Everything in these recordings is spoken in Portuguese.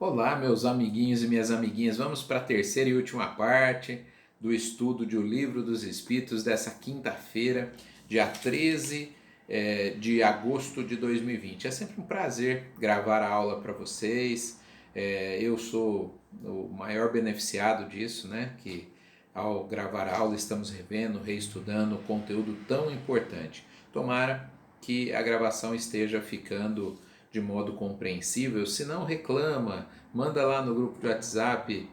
Olá, meus amiguinhos e minhas amiguinhas. Vamos para a terceira e última parte do estudo de O Livro dos Espíritos dessa quinta-feira, dia 13 de agosto de 2020. É sempre um prazer gravar a aula para vocês. Eu sou o maior beneficiado disso, né? Que ao gravar a aula estamos revendo, reestudando conteúdo tão importante. Tomara que a gravação esteja ficando de modo compreensível. Se não, reclama, manda lá no grupo de WhatsApp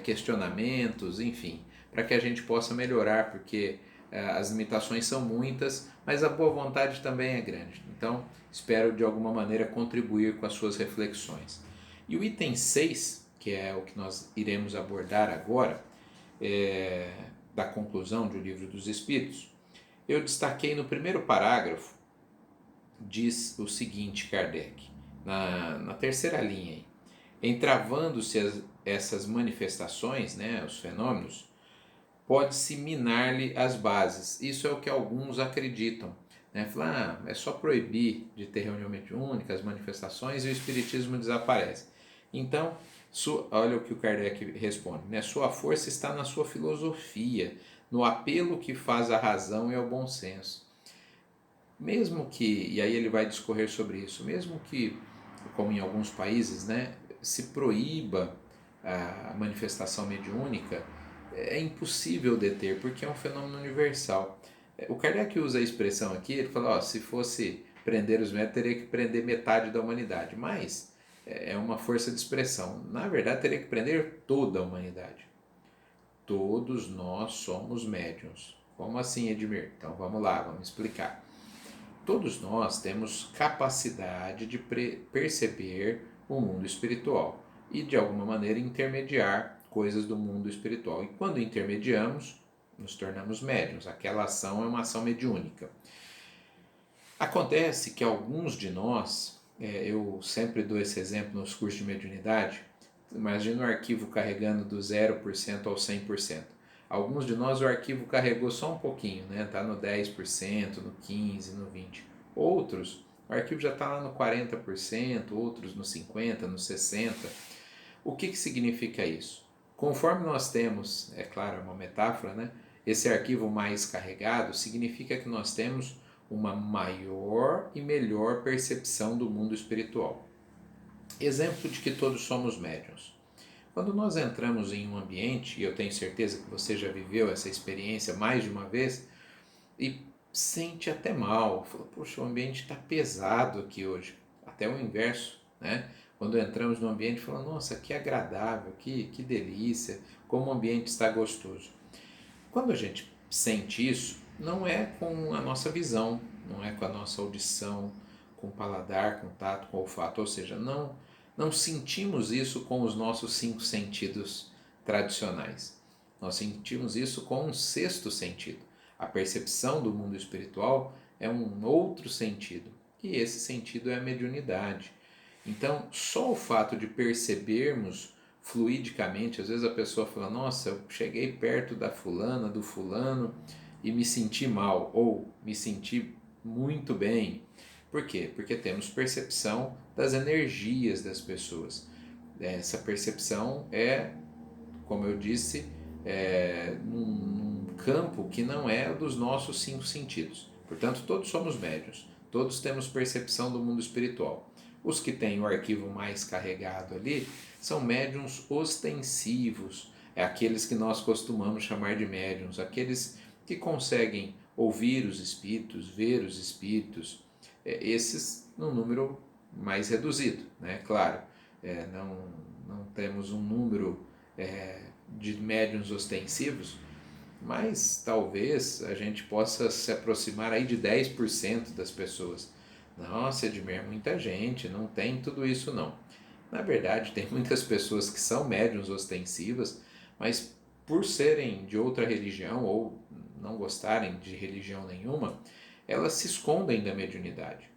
questionamentos, enfim, para que a gente possa melhorar, porque as limitações são muitas, mas a boa vontade também é grande. Então, espero de alguma maneira contribuir com as suas reflexões. E o item 6, que é o que nós iremos abordar agora, da conclusão do Livro dos Espíritos, eu destaquei no primeiro parágrafo. Diz o seguinte, Kardec, na terceira linha aí: entravando-se essas manifestações, né, os fenômenos, pode-se minar-lhe as bases. Isso é o que alguns acreditam, né? Falar, é só proibir de ter reunião mediúnica, as manifestações, e o espiritismo desaparece. Então, olha o que o Kardec responde, né? Sua força está na sua filosofia, no apelo que faz à razão e ao bom senso. Mesmo que, e aí ele vai discorrer sobre isso, mesmo que, como em alguns países, né, se proíba a manifestação mediúnica, é impossível deter, porque é um fenômeno universal. O Kardec usa a expressão aqui, ele fala, ó, se fosse prender os médios, teria que prender metade da humanidade, mas é uma força de expressão. Na verdade, teria que prender toda a humanidade. Todos nós somos médiuns. Como assim, Edmir? Então vamos lá, vamos explicar. Todos nós temos capacidade de perceber o mundo espiritual e, de alguma maneira, intermediar coisas do mundo espiritual. E quando intermediamos, nos tornamos médiuns. Aquela ação é uma ação mediúnica. Acontece que alguns de nós, eu sempre dou esse exemplo nos cursos de mediunidade, imagina o arquivo carregando do 0% ao 100%. Alguns de nós o arquivo carregou só um pouquinho, né? Está no 10%, no 15%, no 20%. Outros, o arquivo já está lá no 40%, outros no 50%, no 60%. O que significa isso? Conforme nós temos, é claro, é uma metáfora, né? Esse arquivo mais carregado significa que nós temos uma maior e melhor percepção do mundo espiritual. Exemplo de que todos somos médiuns. Quando nós entramos em um ambiente, e eu tenho certeza que você já viveu essa experiência mais de uma vez, e sente até mal, fala, poxa, o ambiente está pesado aqui hoje. Até o inverso, né? Quando entramos no ambiente, fala, nossa, que agradável, que delícia, como o ambiente está gostoso. Quando a gente sente isso, não é com a nossa visão, não é com a nossa audição, com o paladar, com o tato, com o olfato, ou seja, não sentimos isso com os nossos 5 sentidos tradicionais. Nós sentimos isso com um sexto sentido. A percepção do mundo espiritual é um outro sentido, e esse sentido é a mediunidade. Então, só o fato de percebermos fluidicamente, às vezes a pessoa fala, nossa, eu cheguei perto da fulana, do fulano e me senti mal, ou me senti muito bem. Por quê? Porque temos percepção das energias das pessoas. Essa percepção é, como eu disse, num campo que não é dos nossos 5 sentidos. Portanto, todos somos médiuns, todos temos percepção do mundo espiritual. Os que têm o arquivo mais carregado ali são médiuns ostensivos, é aqueles que nós costumamos chamar de médiuns, aqueles que conseguem ouvir os espíritos, ver os espíritos, esses num número mais reduzido, né? Claro, não temos um número de médiuns ostensivos, mas talvez a gente possa se aproximar aí de 10% das pessoas. Nossa, Edmir, é muita gente, não tem tudo isso não. Na verdade, tem muitas pessoas que são médiuns ostensivas, mas por serem de outra religião ou não gostarem de religião nenhuma, elas se escondem da mediunidade.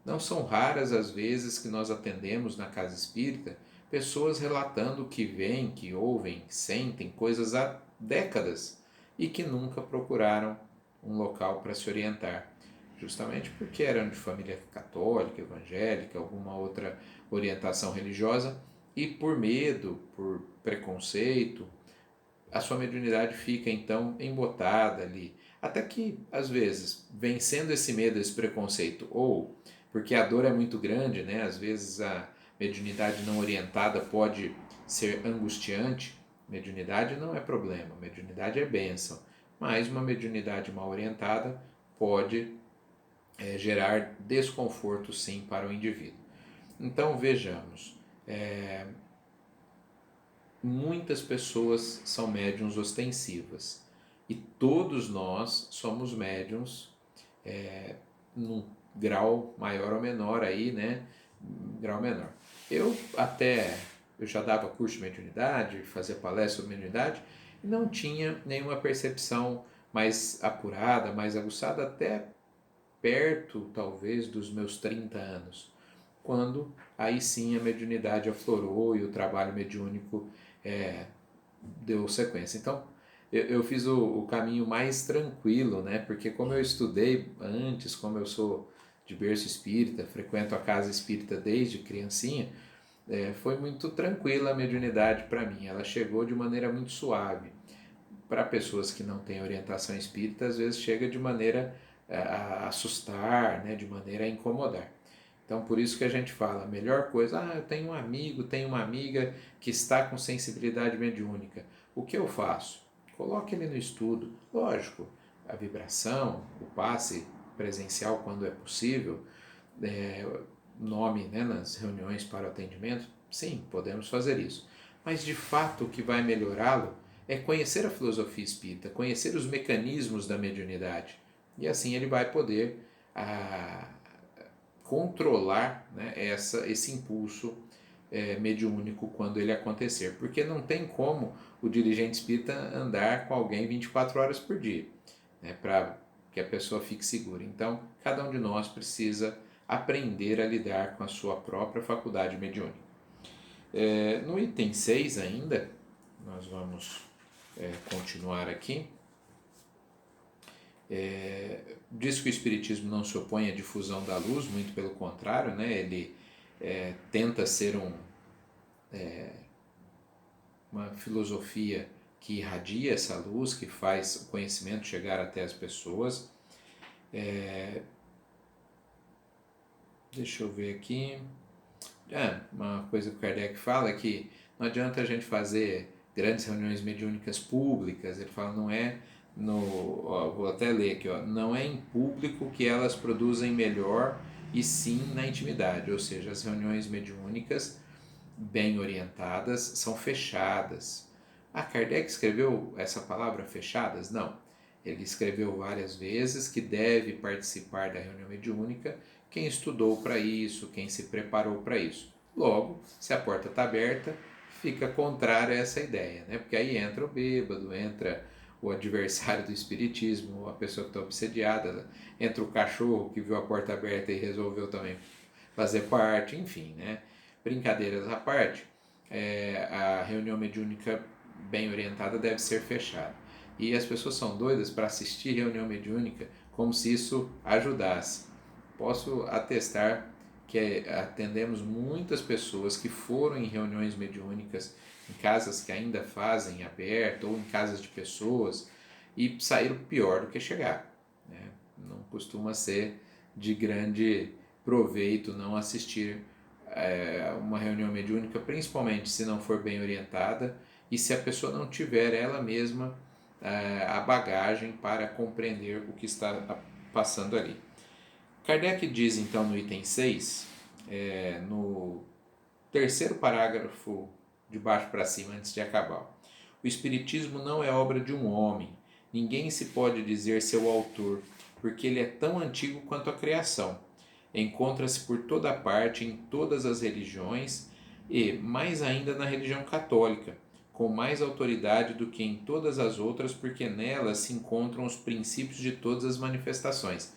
Não são raras as vezes que nós atendemos na casa espírita pessoas relatando que veem, que ouvem, que sentem coisas há décadas e que nunca procuraram um local para se orientar, justamente porque eram de família católica, evangélica, alguma outra orientação religiosa, E por medo, por preconceito, a sua mediunidade fica então embotada ali. Até que, às vezes, vencendo esse medo, esse preconceito, ou porque a dor é muito grande, né? Às vezes a mediunidade não orientada pode ser angustiante. Mediunidade não é problema, mediunidade é bênção. Mas uma mediunidade mal orientada pode gerar desconforto sim para o indivíduo. Então vejamos, muitas pessoas são médiums ostensivas e todos nós somos médiums num grau maior ou menor aí, né? Grau menor. Eu já dava curso de mediunidade, fazia palestra sobre mediunidade e não tinha nenhuma percepção mais apurada, mais aguçada até perto, talvez, dos meus 30 anos, quando aí sim a mediunidade aflorou e o trabalho mediúnico deu sequência. Então, eu fiz o caminho mais tranquilo, né? Porque como eu estudei antes, como eu sou de berço espírita, frequento a casa espírita desde criancinha, foi muito tranquila a mediunidade para mim. Ela chegou de maneira muito suave. Para pessoas que não têm orientação espírita, às vezes chega de maneira a assustar, né? De maneira a incomodar. Então, por isso que a gente fala, a melhor coisa, eu tenho um amigo, tenho uma amiga que está com sensibilidade mediúnica. O que eu faço? Coloque ele no estudo. Lógico, a vibração, o passe presencial quando é possível, é, nome, né, nas reuniões para o atendimento, sim, podemos fazer isso. Mas de fato o que vai melhorá-lo é conhecer a filosofia espírita, conhecer os mecanismos da mediunidade. E assim ele vai poder controlar, né, esse impulso mediúnico quando ele acontecer. Porque não tem como o dirigente espírita andar com alguém 24 horas por dia, né, para que a pessoa fique segura. Então, cada um de nós precisa aprender a lidar com a sua própria faculdade mediúnica. No item 6 ainda, nós vamos continuar aqui. Diz que o Espiritismo não se opõe à difusão da luz, muito pelo contrário, né? Ele tenta ser uma filosofia que irradia essa luz, que faz o conhecimento chegar até as pessoas. Deixa eu ver aqui. Uma coisa que o Kardec fala é que não adianta a gente fazer grandes reuniões mediúnicas públicas. Ele fala, não é vou até ler aqui, não é em público que elas produzem melhor, e sim na intimidade. Ou seja, as reuniões mediúnicas bem orientadas são fechadas. Kardec escreveu essa palavra fechadas? Não. Ele escreveu várias vezes que deve participar da reunião mediúnica quem estudou para isso, quem se preparou para isso. Logo, se a porta está aberta, fica contrário a essa ideia, né? Porque aí entra o bêbado, entra o adversário do espiritismo, a pessoa que está obsediada, entra o cachorro que viu a porta aberta e resolveu também fazer parte, enfim, né? Brincadeiras à parte, a reunião mediúnica bem orientada deve ser fechada. E as pessoas são doidas para assistir reunião mediúnica como se isso ajudasse. Posso atestar que atendemos muitas pessoas que foram em reuniões mediúnicas em casas que ainda fazem aberto ou em casas de pessoas e saíram pior do que chegaram, né? Não costuma ser de grande proveito não assistir uma reunião mediúnica, principalmente se não for bem orientada e se a pessoa não tiver ela mesma a bagagem para compreender o que está passando ali. Kardec diz então no item 6, no terceiro parágrafo de baixo para cima, antes de acabar: o Espiritismo não é obra de um homem, ninguém se pode dizer seu autor, porque ele é tão antigo quanto a criação. Encontra-se por toda parte, em todas as religiões e, mais ainda, na religião católica, com mais autoridade do que em todas as outras, porque nela se encontram os princípios de todas as manifestações.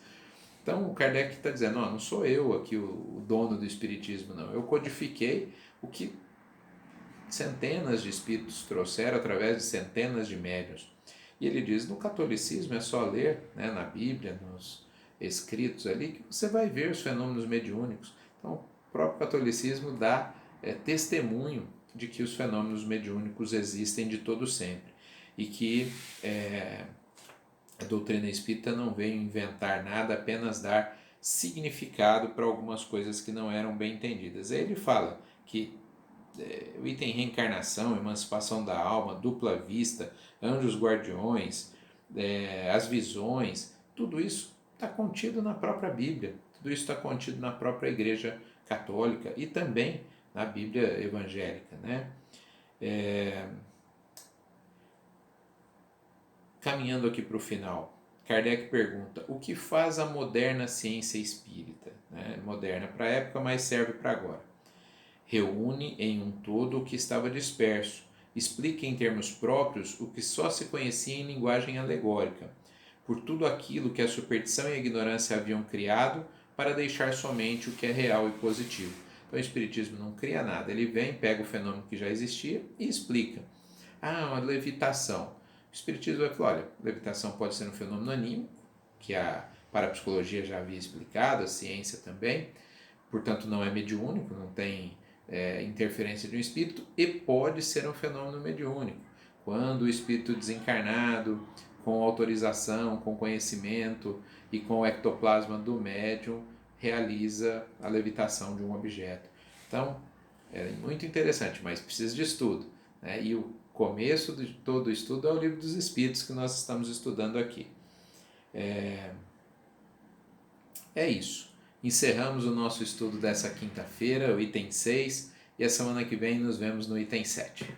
Então o Kardec está dizendo, não sou eu aqui o dono do Espiritismo, não. Eu codifiquei o que centenas de espíritos trouxeram através de centenas de médiuns. E ele diz, no catolicismo é só ler, né, na Bíblia, nos escritos ali, que você vai ver os fenômenos mediúnicos. Então o próprio catolicismo dá testemunho de que os fenômenos mediúnicos existem de todo sempre e que a doutrina espírita não veio inventar nada, apenas dar significado para algumas coisas que não eram bem entendidas. Ele fala que o item reencarnação, emancipação da alma, dupla vista, anjos guardiões, as visões, tudo isso está contido na própria Bíblia, tudo isso está contido na própria Igreja Católica e também na Bíblia evangélica, né? Caminhando aqui para o final, Kardec pergunta: o que faz a moderna ciência espírita? Né? Moderna para a época, mas serve para agora. Reúne em um todo o que estava disperso, explica em termos próprios o que só se conhecia em linguagem alegórica, por tudo aquilo que a superstição e a ignorância haviam criado, para deixar somente o que é real e positivo. Então o Espiritismo não cria nada, ele vem, pega o fenômeno que já existia e explica. Uma levitação. O Espiritismo vai falar: olha, levitação pode ser um fenômeno anímico, que a parapsicologia já havia explicado, a ciência também, portanto não é mediúnico, não tem interferência de um espírito, e pode ser um fenômeno mediúnico, quando o espírito desencarnado, com autorização, com conhecimento e com o ectoplasma do médium, realiza a levitação de um objeto. Então, é muito interessante, mas precisa de estudo, né? E o começo de todo o estudo é o Livro dos Espíritos que nós estamos estudando aqui. É isso. Encerramos o nosso estudo dessa quinta-feira, o item 6, e a semana que vem nos vemos no item 7.